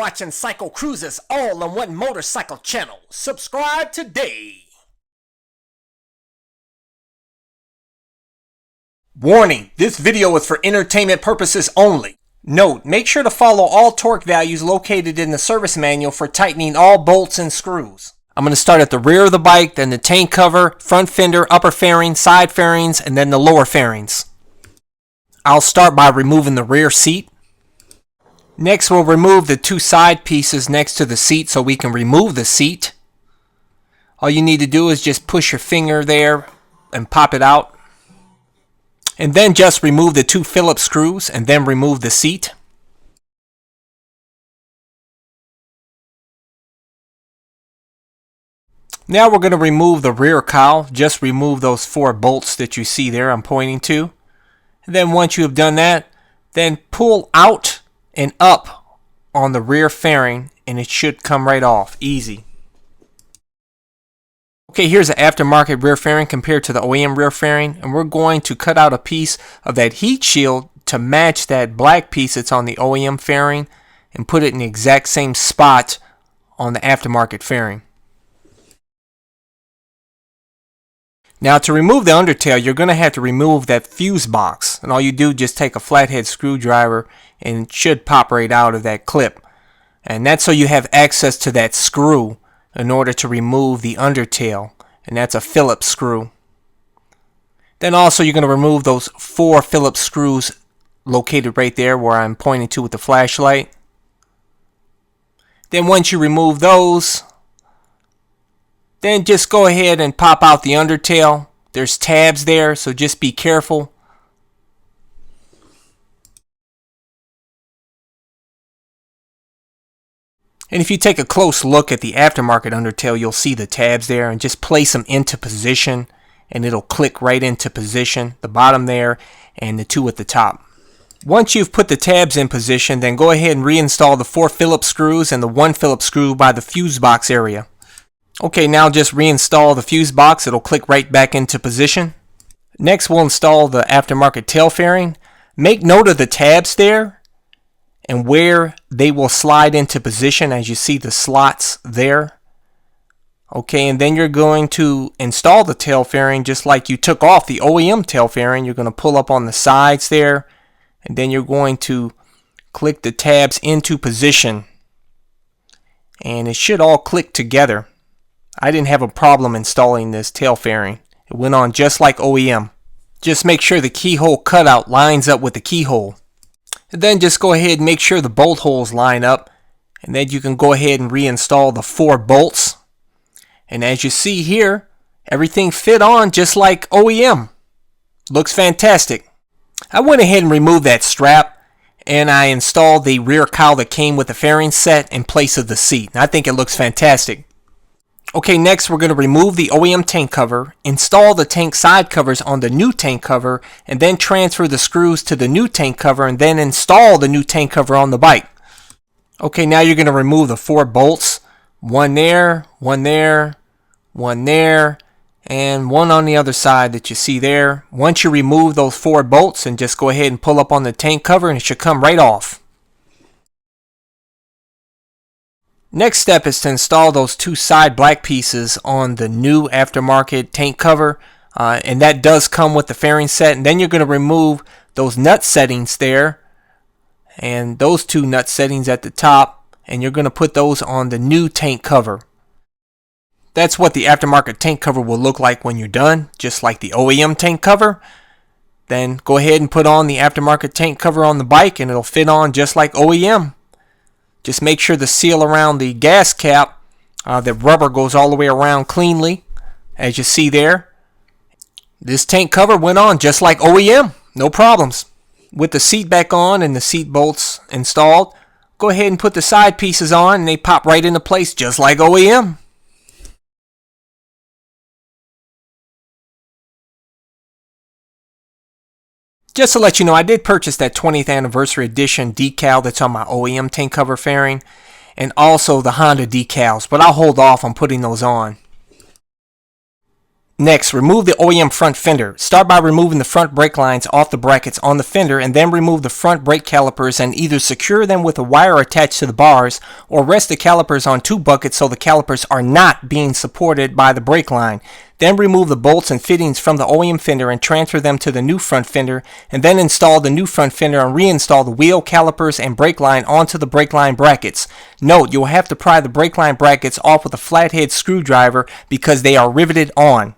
watching CycleCruza's all-in-one motorcycle channel. Subscribe today. Warning, this video is for entertainment purposes only. Note, make sure to follow all torque values located in the service manual for tightening all bolts and screws. I'm going to start at the rear of the bike, then the tank cover, front fender, upper fairing, side fairings, and then the lower fairings. I'll start by removing the rear seat. Next, we'll remove the two side pieces next to the seat so we can remove the seat. All you need to do is just push your finger there and pop it out. And then just remove the two Phillips screws and then remove the seat. Now we're going to remove the rear cowl. Just remove those 4 bolts that you see there I'm pointing to. And then once you have done that, then pull out and up on the rear fairing and it should come right off. Easy. Okay, here's an aftermarket rear fairing compared to the OEM rear fairing, and we're going to cut out a piece of that heat shield to match that black piece that's on the OEM fairing and put it in the exact same spot on the aftermarket fairing. Now to remove the undertail, you're going to have to remove that fuse box, and all you do just take a flathead screwdriver and it should pop right out of that clip. And that's so you have access to that screw in order to remove the undertail, and that's a Phillips screw. Then also you're going to remove those 4 Phillips screws located right there where I'm pointing to with the flashlight. Then once you remove those, then just go ahead and pop out the undertail. There's tabs there, so just be careful. And if you take a close look at the aftermarket undertail, you'll see the tabs there, and just place them into position and it'll click right into position, the bottom there and the 2 at the top. Once you've put the tabs in position, then go ahead and reinstall the 4 Phillips screws and the 1 Phillips screw by the fuse box area. Okay, now just reinstall the fuse box. It'll click right back into position. Next, we'll install the aftermarket tail fairing. Make note of the tabs there and where they will slide into position, as you see the slots there. Okay, and then you're going to install the tail fairing just like you took off the OEM tail fairing. You're going to pull up on the sides there, and then you're going to click the tabs into position, and it should all click together. I didn't have a problem installing this tail fairing. It went on just like OEM. Just make sure the keyhole cutout lines up with the keyhole. And then just go ahead and make sure the bolt holes line up. And then you can go ahead and reinstall the 4 bolts. And as you see here, everything fit on just like OEM. Looks fantastic. I went ahead and removed that strap, and I installed the rear cowl that came with the fairing set in place of the seat. And I think it looks fantastic. Okay, next we're going to remove the OEM tank cover, install the tank side covers on the new tank cover, and then transfer the screws to the new tank cover and then install the new tank cover on the bike. Okay, now you're going to remove the 4 bolts. 1 there, 1 there, 1 there, and 1 on the other side that you see there. Once you remove those 4 bolts, and just go ahead and pull up on the tank cover and it should come right off. Next step is to install those 2 side black pieces on the new aftermarket tank cover, and that does come with the fairing set. And then you're going to remove those nut settings there and those 2 nut settings at the top, and you're going to put those on the new tank cover. That's what the aftermarket tank cover will look like when you're done, just like the OEM tank cover. Then go ahead and put on the aftermarket tank cover on the bike and it'll fit on just like OEM. Just make sure the seal around the gas cap, the rubber goes all the way around cleanly, as you see there. This tank cover went on just like OEM, no problems. With the seat back on and the seat bolts installed, go ahead and put the side pieces on and they pop right into place just like OEM. Just to let you know, I did purchase that 20th anniversary edition decal that's on my OEM tank cover fairing, and also the Honda decals, but I'll hold off on putting those on. Next, remove the OEM front fender. Start by removing the front brake lines off the brackets on the fender, and then remove the front brake calipers and either secure them with a wire attached to the bars or rest the calipers on two buckets so the calipers are not being supported by the brake line. Then remove the bolts and fittings from the OEM fender and transfer them to the new front fender, and then install the new front fender and reinstall the wheel, calipers, and brake line onto the brake line brackets. Note, you'll have to pry the brake line brackets off with a flathead screwdriver because they are riveted on.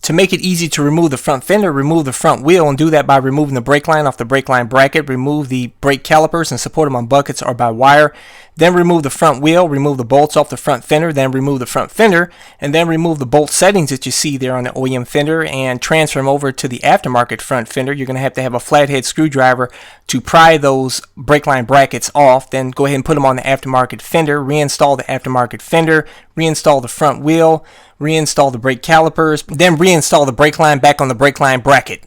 To make it easy to remove the front fender, remove the front wheel, and do that by removing the brake line off the brake line bracket. Remove the brake calipers and support them on buckets or by wire. Then remove the front wheel, remove the bolts off the front fender, then remove the front fender, and then remove the bolt settings that you see there on the OEM fender and transfer them over to the aftermarket front fender. You're going to have a flathead screwdriver to pry those brake line brackets off. Then go ahead and put them on the aftermarket fender, reinstall the aftermarket fender, reinstall the front wheel, reinstall the brake calipers, then reinstall the brake line back on the brake line bracket.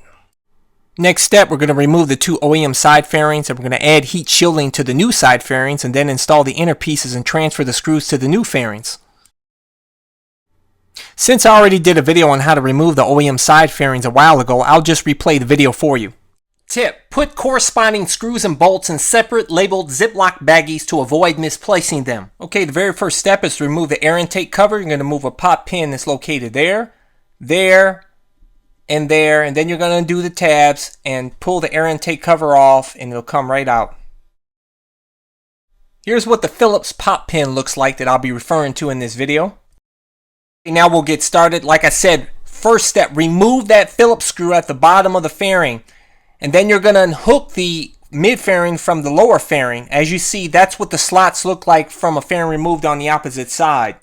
Next step, we're going to remove the two OEM side fairings, and we're going to add heat shielding to the new side fairings and then install the inner pieces and transfer the screws to the new fairings. Since I already did a video on how to remove the OEM side fairings a while ago, I'll just replay the video for you. Tip: put corresponding screws and bolts in separate labeled ziplock baggies to avoid misplacing them. Okay, the very first step is to remove the air intake cover. You're going to move a pop pin that's located there, and there, and then you're going to undo the tabs and pull the air intake cover off, and it'll come right out. Here's what the Phillips pop pin looks like that I'll be referring to in this video. Okay, now we'll get started. Like I said, first step, remove that Phillips screw at the bottom of the fairing. And then you're going to unhook the mid fairing from the lower fairing. As you see, that's what the slots look like from a fairing removed on the opposite side.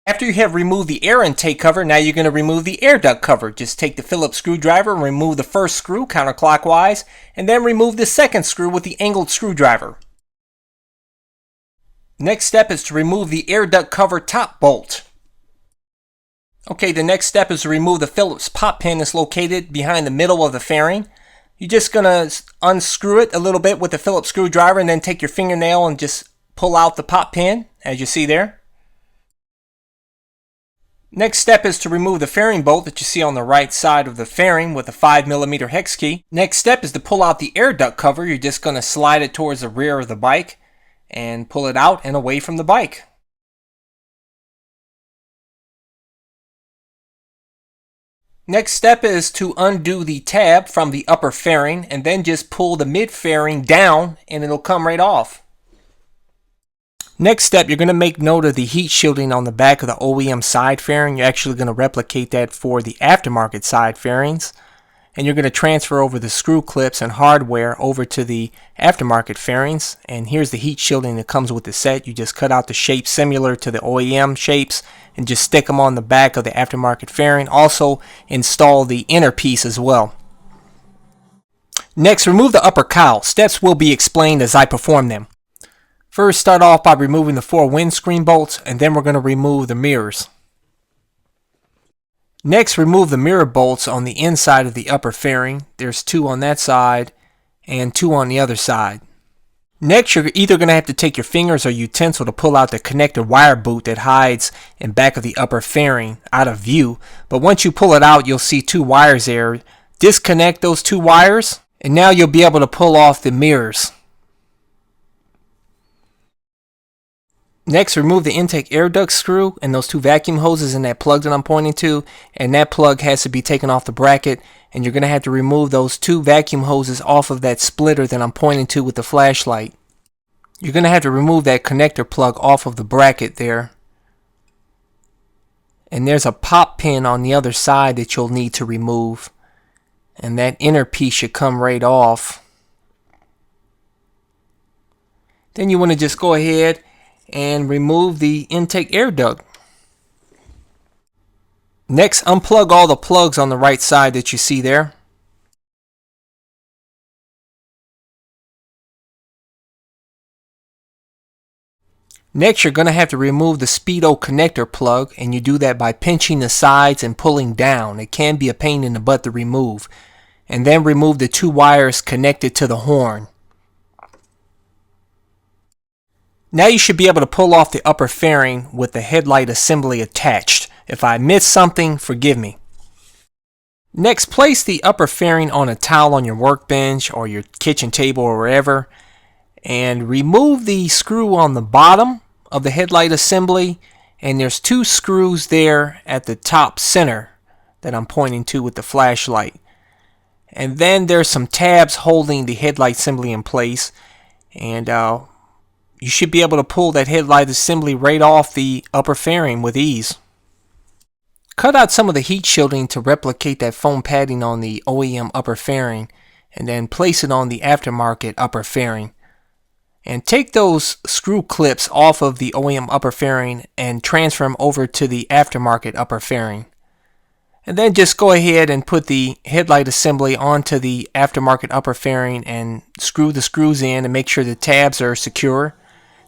After you have removed the air intake cover, now you're going to remove the air duct cover. Just take the Phillips screwdriver and remove the first screw counterclockwise, and then remove the second screw with the angled screwdriver. Next step is to remove the air duct cover top bolt. Okay, the next step is to remove the Phillips pop pin that's located behind the middle of the fairing. You're just going to unscrew it a little bit with the Phillips screwdriver and then take your fingernail and just pull out the pop pin, as you see there. Next step is to remove the fairing bolt that you see on the right side of the fairing with a 5mm hex key. Next step is to pull out the air duct cover. You're just going to slide it towards the rear of the bike and pull it out and away from the bike. Next step is to undo the tab from the upper fairing and then just pull the mid fairing down and it'll come right off. Next step, you're going to make note of the heat shielding on the back of the OEM side fairing. You're actually going to replicate that for the aftermarket side fairings. And you're going to transfer over the screw clips and hardware over to the aftermarket fairings. And here's the heat shielding that comes with the set. You just cut out the shapes similar to the OEM shapes and just stick them on the back of the aftermarket fairing. Also install the inner piece as well. Next, remove the upper cowl. Steps will be explained as I perform them. First, start off by removing the 4 windscreen bolts, and then we're going to remove the mirrors. Next, remove the mirror bolts on the inside of the upper fairing. There's 2 on that side and 2 on the other side. Next, you're either going to have to take your fingers or utensil to pull out the connector wire boot that hides in back of the upper fairing out of view. But once you pull it out, you'll see 2 wires there. Disconnect those 2 wires, and now you'll be able to pull off the mirrors. Next, remove the intake air duct screw and those 2 vacuum hoses and that plug that I'm pointing to, and that plug has to be taken off the bracket, and you're going to have to remove those 2 vacuum hoses off of that splitter that I'm pointing to with the flashlight. You're going to have to remove that connector plug off of the bracket there, and there's a pop pin on the other side that you'll need to remove, and that inner piece should come right off. Then you want to just go ahead and remove the intake air duct. Next, unplug all the plugs on the right side that you see there. Next, you're going to have to remove the speedo connector plug, and you do that by pinching the sides and pulling down. It can be a pain in the butt to remove. And then remove the 2 wires connected to the horn. Now you should be able to pull off the upper fairing with the headlight assembly attached. If I missed something, forgive me. Next, place the upper fairing on a towel on your workbench or your kitchen table or wherever, and remove the screw on the bottom of the headlight assembly, and there's two screws there at the top center that I'm pointing to with the flashlight. And then there's some tabs holding the headlight assembly in place, and you should be able to pull that headlight assembly right off the upper fairing with ease. Cut out some of the heat shielding to replicate that foam padding on the OEM upper fairing, and then place it on the aftermarket upper fairing. And take those screw clips off of the OEM upper fairing and transfer them over to the aftermarket upper fairing. And then just go ahead and put the headlight assembly onto the aftermarket upper fairing and screw the screws in and make sure the tabs are secure.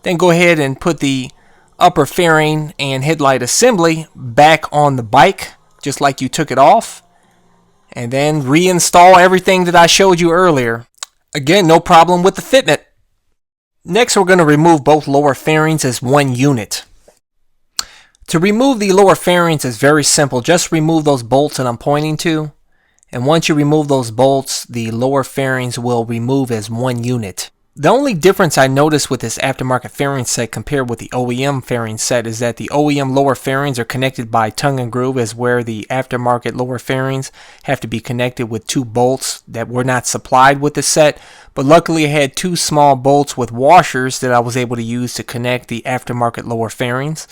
Then go ahead and put the upper fairing and headlight assembly back on the bike just like you took it off. And then reinstall everything that I showed you earlier. Again, no problem with the fitment. Next, we're going to remove both lower fairings as one unit. To remove the lower fairings is very simple. Just remove those bolts that I'm pointing to. And once you remove those bolts, the lower fairings will remove as one unit. The only difference I noticed with this aftermarket fairing set compared with the OEM fairing set is that the OEM lower fairings are connected by tongue and groove, as where the aftermarket lower fairings have to be connected with two bolts that were not supplied with the set. But luckily I had two small bolts with washers that I was able to use to connect the aftermarket lower fairings,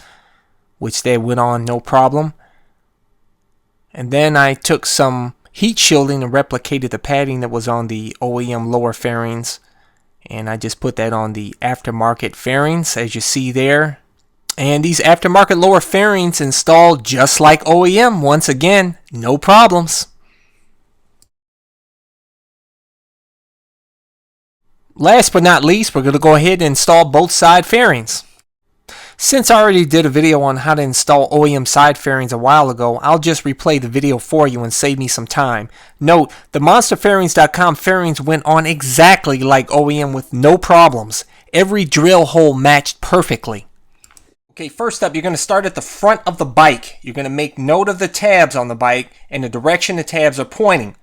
which they went on no problem. And then I took some heat shielding and replicated the padding that was on the OEM lower fairings, and I just put that on the aftermarket fairings, as you see there. And these aftermarket lower fairings installed just like OEM. Once again, no problems. Last but not least, we're going to go ahead and install both side fairings. Since I already did a video on how to install OEM side fairings a while ago, I'll just replay the video for you and save me some time. Note, the monsterfairings.com fairings went on exactly like OEM with no problems. Every drill hole matched perfectly. Okay, first up, you're going to start at the front of the bike. You're going to make note of the tabs on the bike and the direction the tabs are pointing.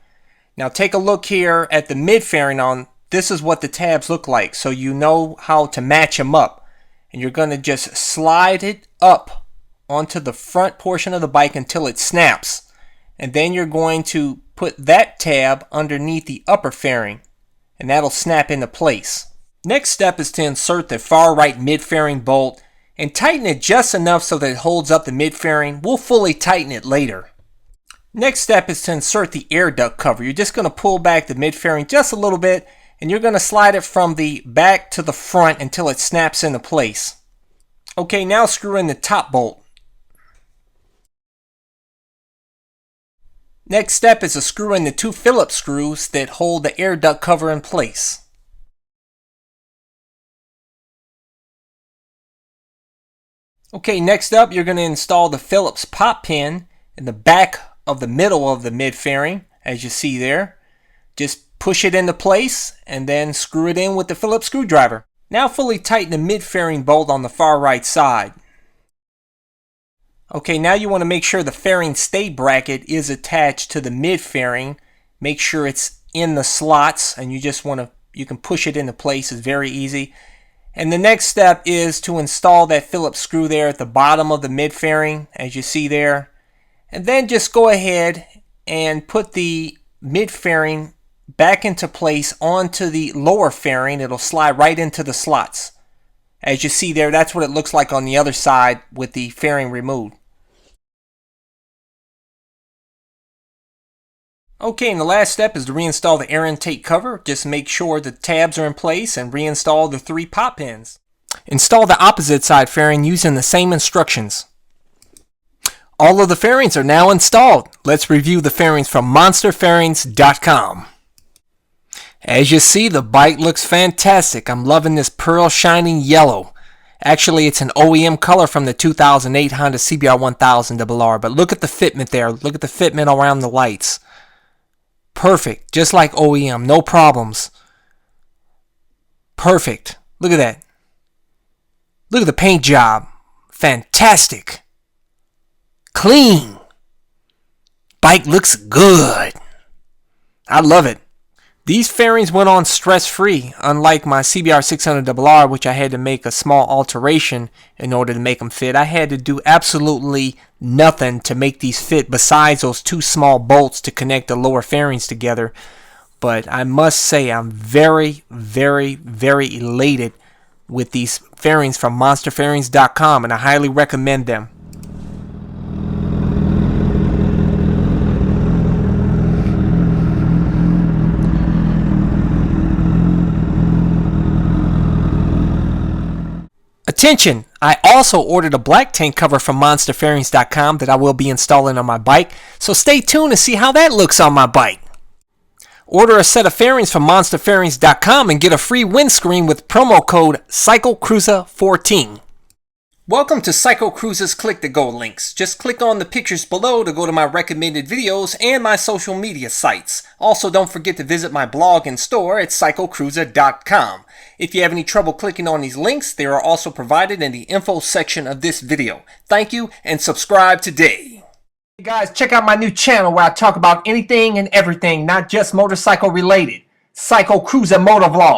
Now take a look here at the mid fairing on. This is what the tabs look like, so you know how to match them up. And you're going to just slide it up onto the front portion of the bike until it snaps. And then you're going to put that tab underneath the upper fairing, and that'll snap into place. Next step is to insert the far right mid fairing bolt and tighten it just enough so that it holds up the mid fairing. We'll fully tighten it later. Next step is to insert the air duct cover. You're just going to pull back the mid fairing just a little bit, and you're going to slide it from the back to the front until it snaps into place. Okay, now screw in the top bolt. Next step is to screw in the two Phillips screws that hold the air duct cover in place. Okay, next up, you're going to install the Phillips pop pin in the back of the middle of the mid fairing, as you see there. Just push it into place and then screw it in with the Phillips screwdriver. Now fully tighten the mid fairing bolt on the far right side. Okay, now you want to make sure the fairing stay bracket is attached to the mid fairing. Make sure it's in the slots, and you can push it into place. It's very easy. And the next step is to install that Phillips screw there at the bottom of the mid fairing, as you see there. And then just go ahead and put the mid fairing back into place onto the lower fairing. It'll slide right into the slots. As you see there, that's what it looks like on the other side with the fairing removed. Okay, and the last step is to reinstall the air intake cover. Just make sure the tabs are in place and reinstall the 3 pop pins. Install the opposite side fairing using the same instructions. All of the fairings are now installed. Let's review the fairings from monsterfairings.com. As you see, the bike looks fantastic. I'm loving this pearl shining yellow. Actually, it's an OEM color from the 2008 Honda CBR1000rr, but look at the fitment there. Look at the fitment around the lights. Perfect, just like OEM, no problems. Perfect. Look at that. Look at the paint job. Fantastic. clean. Bike looks good. I love it. These fairings went on stress-free, unlike my CBR1000rr, which I had to make a small alteration in order to make them fit. I had to do absolutely nothing to make these fit besides those two small bolts to connect the lower fairings together. But I must say I'm very, very, very elated with these fairings from monsterfairings.com, and I highly recommend them. Attention! I also ordered a black tank cover from monsterfairings.com that I will be installing on my bike, so stay tuned to see how that looks on my bike. Order a set of fairings from monsterfairings.com and get a free windscreen with promo code CycleCruza14. Welcome to CycleCruza's Click to Go links. Just click on the pictures below to go to my recommended videos and my social media sites. Also, don't forget to visit my blog and store at CycleCruza.com. If you have any trouble clicking on these links, they are also provided in the info section of this video. Thank you and subscribe today. Hey guys, check out my new channel where I talk about anything and everything, not just motorcycle related. CycleCruza Motovlog.